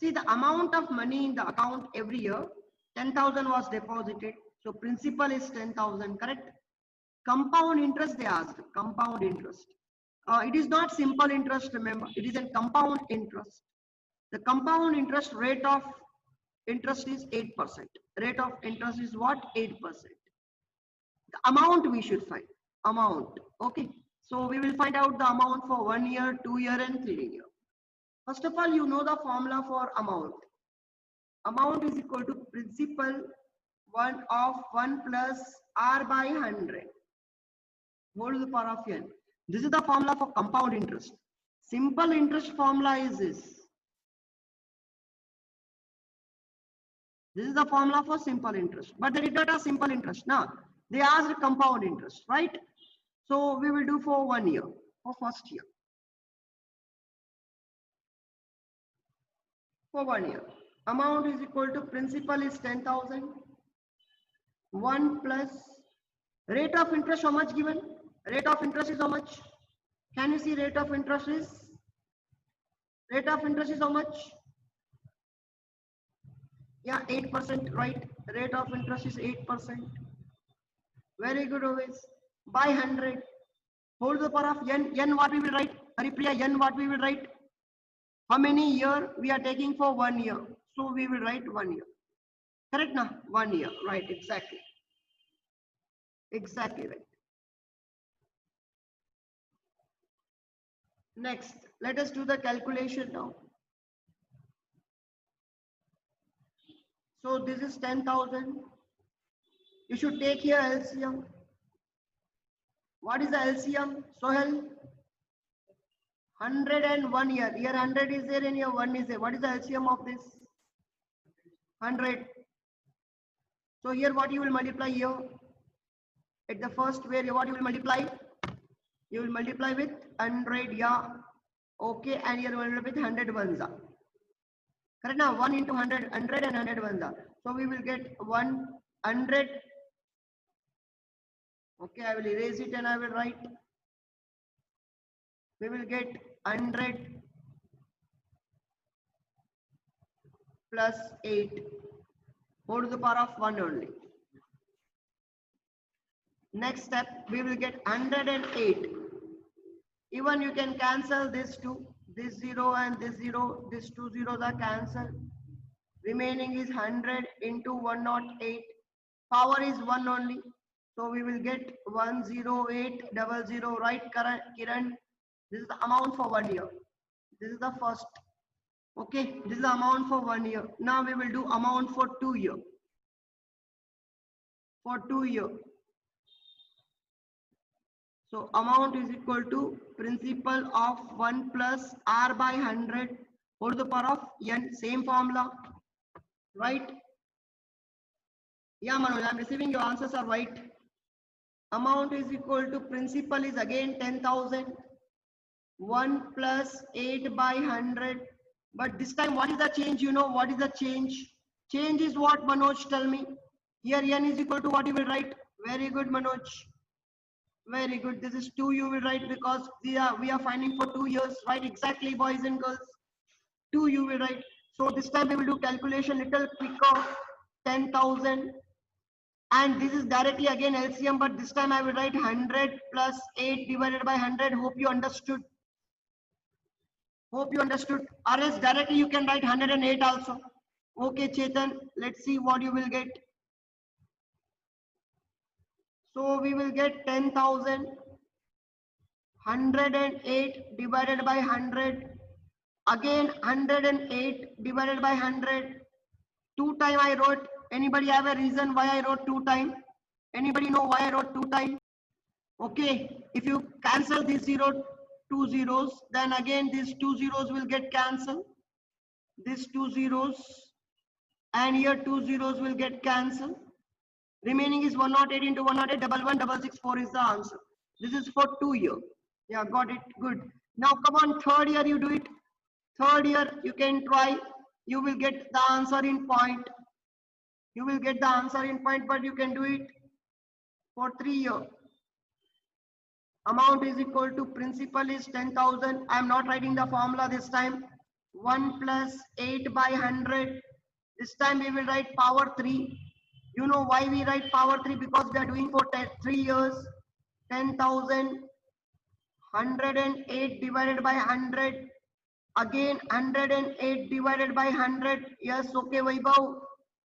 See the amount of money in the account every year, 10,000 was deposited. So principal is 10,000, correct? Compound interest they asked, compound interest. It is not simple interest, remember, it is a compound interest. The compound interest rate of interest is 8%. Rate of interest is what? 8%. The amount we should find, amount, okay? So we will find out the amount for 1 year, 2 year and 3 year. First of all, you know the formula for amount. Amount is equal to principal 1 plus r by 100 whole to the power of n. This is the formula for compound interest. Simple interest formula is this. This is the formula for simple interest. But they did not have simple interest. Now they asked compound interest, right? So we will do for 1 year, for first year. For 1 year. Amount is equal to principal is 10,000. 1 plus rate of interest how much given? Rate of interest is how much? Can you see rate of interest is? Rate of interest is how much? Yeah, 8%, right? Rate of interest is 8%. Very good always. By 100. Whole to the power of n. N what we will write? Haripriya, n what we will write? How many year we are taking for 1 year? So we will write 1 year. Correct now? 1 year. Right, exactly. Exactly right. Next, let us do the calculation now. So this is 10,000. You should take here LCM. What is the LCM? Sohel? 101 year. Here 100 is there and here 1 is there. What is the LCM of this? 100. So here what you will multiply here? At the first where what you will multiply? You will multiply with 100, yeah. Okay, and here will multiply with 100 ones. Correct now? 1 into 100, 100 and 100 ones. So we will get 100. Okay, I will erase it and I will write. We will get 100 plus 8 whole to the power of 1 only. Next step, we will get 108. Even you can cancel this 2, this 0 and this 0, this 2 zeros are cancelled. Remaining is 100 into 108. Power is 1 only. So we will get 10800, right, Kiran? This is the amount for 1 year. This is the first. Okay, this is the amount for 1 year. Now we will do amount for 2 year. For 2 year. So amount is equal to principal of 1 plus r by 100 whole to the power of n. Same formula, right? Yeah, Manoj, I am receiving your answers are right. Amount is equal to principal is again 10,000. 1 plus 8 by 100. But this time what is the change? You know what is the change? Change is what, Manoj? Tell me. Here n is equal to what you will write? Very good, Manoj. Very good. This is 2 you will write because we are finding for 2 years, right? Exactly, boys and girls. 2 you will write. So this time we will do calculation little quicker. 10,000. And this is directly again LCM, but this time I will write 100 plus 8 divided by 100. Hope you understood. Hope you understood. Or else directly you can write 108 also. Okay, Chetan, let's see what you will get. So we will get 10,000. 108 divided by 100. Again 108 divided by 100. 2 times I wrote. Anybody have a reason why I wrote 2 times? Anybody know why I wrote 2 times? Okay, if you cancel these 2 zeros, then again these 2 zeros will get cancelled. These 2 zeros and here 2 zeros will get cancelled. Remaining is 108 into 108, 11664 is the answer. This is for 2 year. Yeah, got it. Good. Now come on, 3rd year you do it. 3rd year you can try. You will get the answer in point. You will get the answer in point, but you can do it for 3 year. Amount is equal to principal is 10,000. I am not writing the formula this time. 1 plus 8 by 100. This time we will write power 3. You know why we write power 3? Because we are doing for 3 years. 10,000, 108 divided by 100. Again 108 divided by 100. Yes, okay, Vaibhav.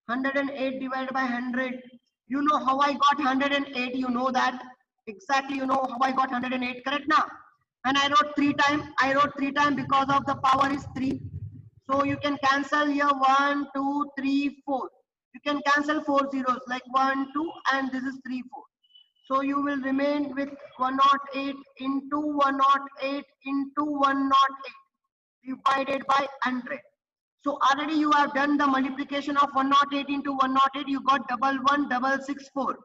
108 divided by 100. You know how I got 108? You know that. Exactly, you know how I got 108. Correct now? And I wrote 3 times. I wrote 3 times because of the power is 3. So you can cancel here 1, 2, 3, 4. You can cancel 4 zeros like 1, 2, and this is 3, 4. So you will remain with 108 into 108 into 108 divided by 100. So already you have done the multiplication of 108 into 108. You got 11664.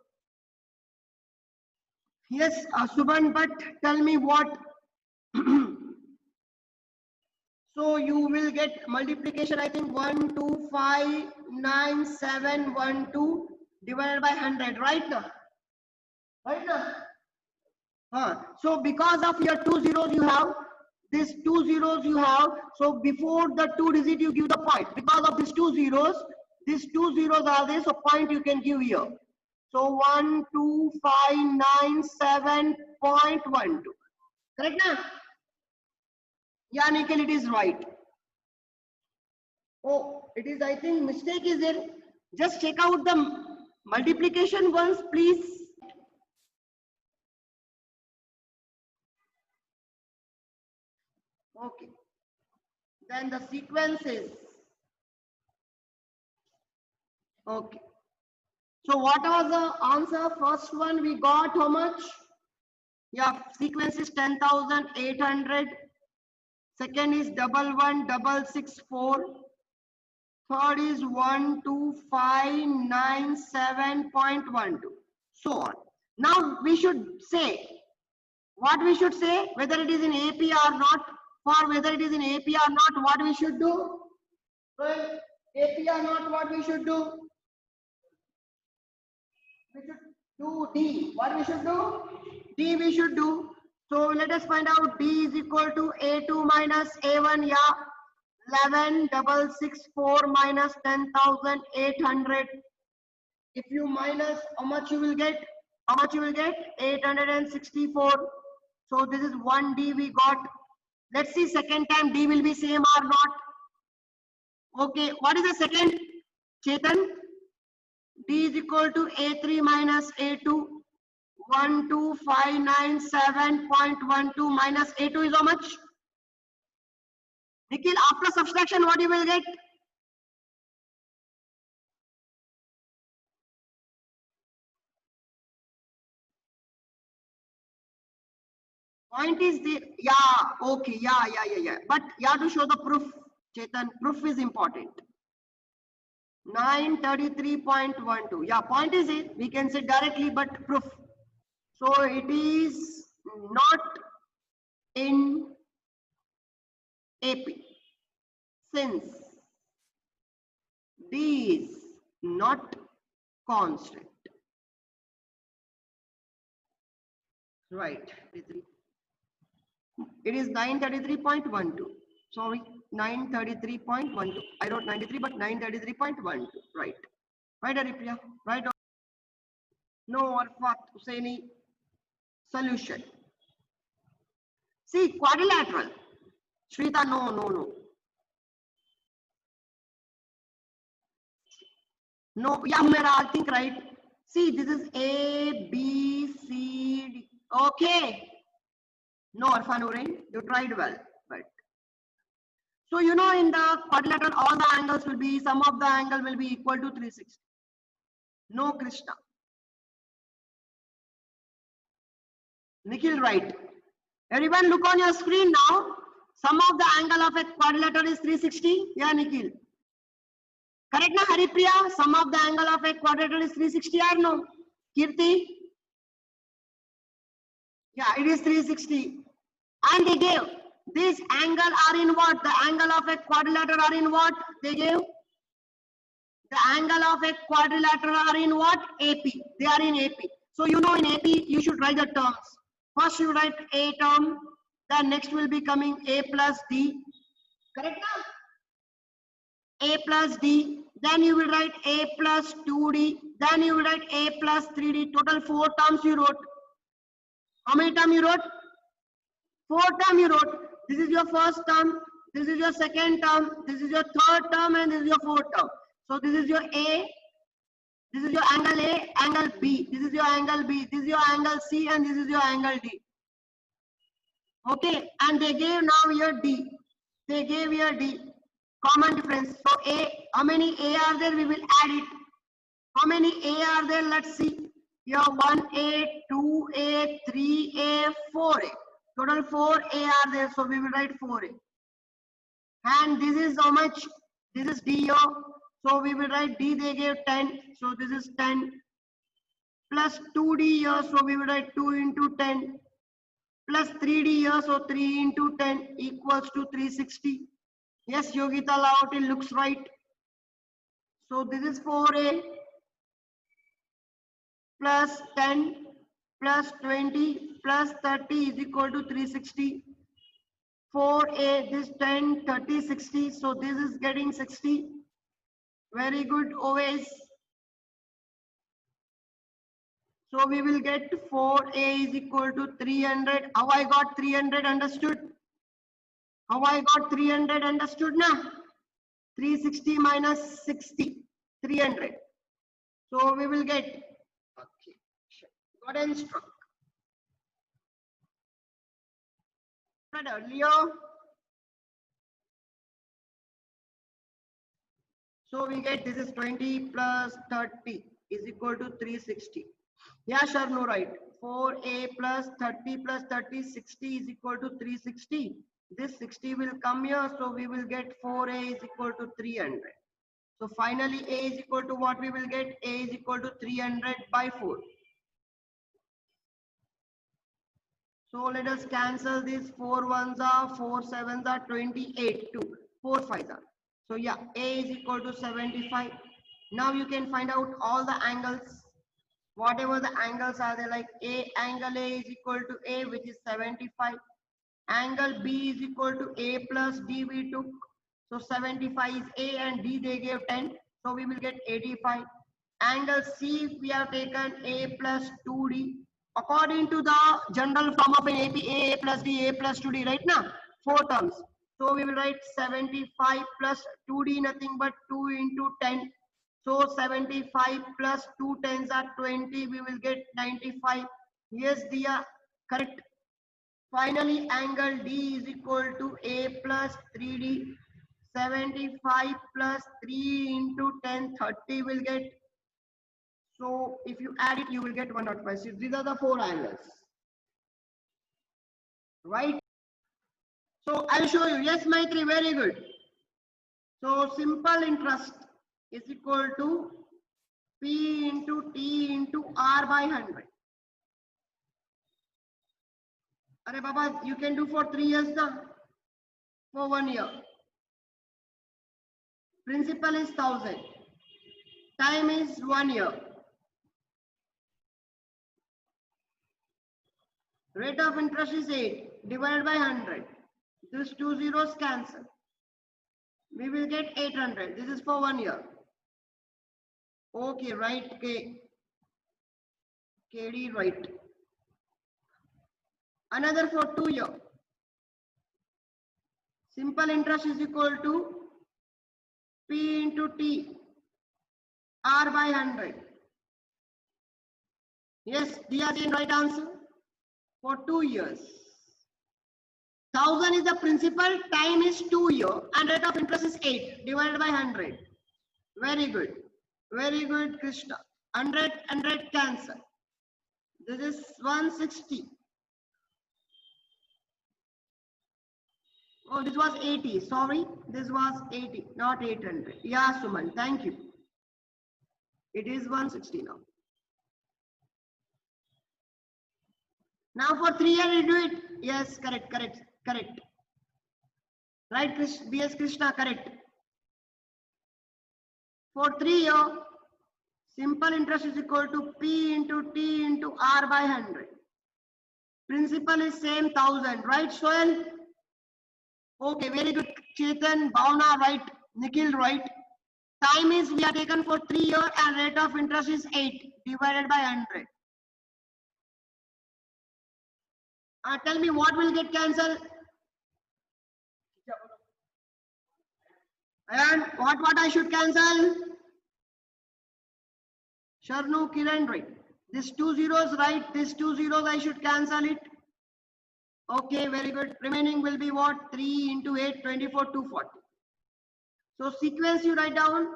Yes, Subhan, but tell me what. So you will get multiplication, I think 1259712 divided by 100, right now? Right now? So because of your 2 zeros you have, these 2 zeros you have, so before the 2 digit you give the point. Because of these 2 zeros are there, so point you can give here. So 12597.12. Correct now? Yeah, Nikhil, it is right. Oh, it is, I think mistake is there. Just check out the multiplication once, please. Okay. Then the sequence is. Okay. So what was the answer? First one we got how much? Yeah, sequence is 10,800. Second is 11664. Third is 12597.12. So on. Now we should say, what we should say, whether it is in AP or not, for whether it is in AP or not, what we should do? Well, AP or not, what we should do? We should do D. What we should do? D we should do. So let us find out D is equal to A2 minus A1. Yeah. 11,664 minus 10,800. If you minus, how much you will get? How much you will get? 864. So this is 1D we got. Let's see second time D will be same or not. Okay, what is the second? Chetan? D is equal to A3 minus A2. 12597.12 minus A2 is how much? Nikhil, after subtraction, what you will get? Point is the, yeah, okay, yeah. But you have to show the proof, Chetan. Proof is important. 933.12. Yeah, point is it. We can say directly, but proof. So it is not in AP since D is not constant. Right. It is 933.12. Sorry, 933.12. I wrote 93, but 933.12. Right. Right, Aripriya? Right. No, Arfat Hussaini. Solution. See, quadrilateral. Shrita, no. No, yeah, Humera, I think right. See, this is A, B, C, D. Okay. No, Arfan Urain, you tried well. But so you know in the quadrilateral all the angles will be, sum of the angle will be equal to 360. No, Krishna. Nikhil, right. Everyone look on your screen now. Sum of the angle of a quadrilateral is 360. Yeah, Nikhil. Correct na, Haripriya? Sum of the angle of a quadrilateral is 360 or no? Kirti? Yeah, it is 360. And they gave this angle are in what? The angle of a quadrilateral are in what? They gave the angle of a quadrilateral are in what? AP. They are in AP. So you know in AP you should write the terms. First you write A term, then next will be coming A plus D. Correct now? A plus D, then you will write A plus 2D, then you will write A plus 3D. Total 4 terms you wrote. How many terms you wrote? 4 terms you wrote. This is your first term, this is your second term, this is your third term, and this is your fourth term. So this is your A, this is your angle A, angle B, this is your angle B, this is your angle C, and this is your angle D. Okay, and they gave now your D. They gave your D. Common difference. So A, how many A are there? We will add it. How many A are there? Let's see. Here 1A, 2A, 3A, 4A. Total 4A are there. So we will write 4A. And this is how much? This is D. So we will write D. They gave 10. So this is 10 plus 2D here. So we will write 2 into 10 plus 3D here. So 3 into 10 equals to 360. Yes, Yogita Laote, it looks right. So this is 4A plus 10 plus 20 plus 30 is equal to 360. 4A, this 10, 30, 60. So this is getting 60. Very good, always. So we will get 4A is equal to 300. How I got 300 understood? How I got 300 understood now? 360 minus 60, 300. So we will get, okay, got and struck. But earlier, so we get this is 20 plus 30 is equal to 360. Yeah, sure, no, right. 4A plus 30 plus 30, 60 is equal to 360. This 60 will come here, so we will get 4A is equal to 300. So finally, A is equal to what we will get? A is equal to 300 by 4. So let us cancel this. 4 ones are 4 sevens are 28. 2 4 5s are. So yeah, A is equal to 75. Now you can find out all the angles. Whatever the angles are there, like angle A is equal to A, which is 75. Angle B is equal to A plus D we took. So 75 is A and D they gave 10. So we will get 85. Angle C we have taken A plus 2D. According to the general form of an AP, A plus D, A plus 2D, right now? 4 terms. So we will write 75 plus 2D, nothing but 2 into 10. So 75 plus 2 tens are 20. We will get 95. Yes, Dia, correct. Finally, angle D is equal to A plus 3D. 75 plus 3 into 10, 30 will get. So if you add it, you will get 105. So these are the 4 angles. Right? So I'll show you. Yes, Maitri, very good. So simple interest is equal to P into T into R by 100. Arey Baba, you can do for 3 years now, for 1 year. Principal is 1000. Time is 1 year. Rate of interest is 8 divided by 100. This 2 zeros cancel. We will get 800. This is for 1 year. Okay, right, K. KD, right. Another for 2 year. Simple interest is equal to P into T, R by 100. Yes, Dia is the right answer for 2 years. 1000 is the principal, time is 2 years, and rate of interest is 8 divided by 100. Very good. Very good, Krishna. 100 cancel. This is 160. Oh, this was 80. Sorry, this was 80, not 800. Yeah, Suman, thank you. It is 160 now. Now for 3 years, you do it. Yes, correct. Right, BS Krishna, correct. For 3 years, simple interest is equal to P into T into R by 100. Principal is same 1000, right, Soel? Okay, very good. Chetan, Bhavna, right. Nikhil, right? Time is we are taken for 3 years and rate of interest is 8 divided by 100. Tell me what will get cancelled? And what I should cancel? Sharnu, Kiran, right? This 2 zeros, right? This 2 zeros I should cancel it. Okay, very good. Remaining will be what? 3 into 8, 24, 240. So sequence you write down.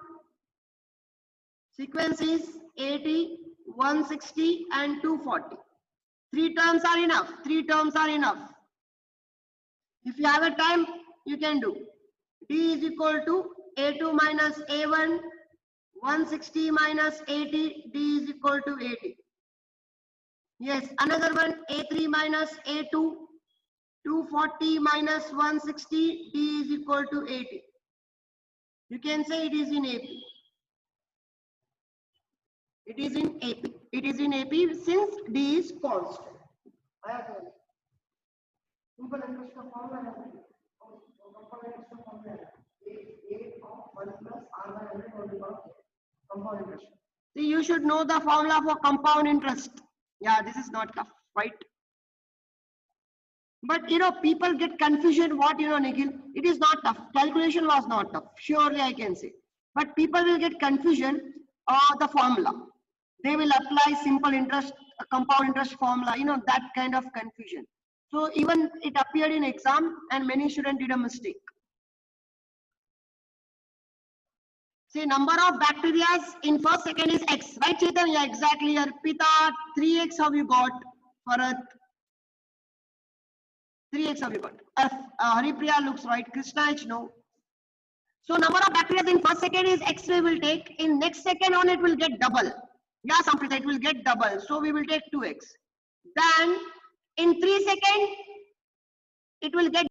Sequence is 80, 160 and 240. 3 terms are enough. 3 terms are enough. If you have a time, you can do. D is equal to A2 minus A1, 160 minus 80, D is equal to 80. Yes, another one, A3 minus A2, 240 minus 160, D is equal to 80. You can say it is in AP. It is in AP. It is in AP since D is constant. Simple interest का formula है. Compound interest का formula है. A of 1 plus R by 100 or the compound interest. See, you should know the formula for compound interest. Yeah, this is not tough, right? But you know, people get confusion. What you know, Nikhil? It is not tough. Calculation was not tough. Surely I can say. But people will get confusion the formula. They will apply simple interest, compound interest formula. You know, that kind of confusion. So even it appeared in exam and many students did a mistake. See, number of bacteria in first second is X. Right, Chetan? Yeah, exactly. Arpita, 3X have you got? Bharat, 3X have you got? Haripriya looks right. Krishna H, no. So number of bacteria in first second is X we will take. In next second on it will get double. Yeah, Samprita, it will get double. So we will take 2X. Then in 3 seconds, it will get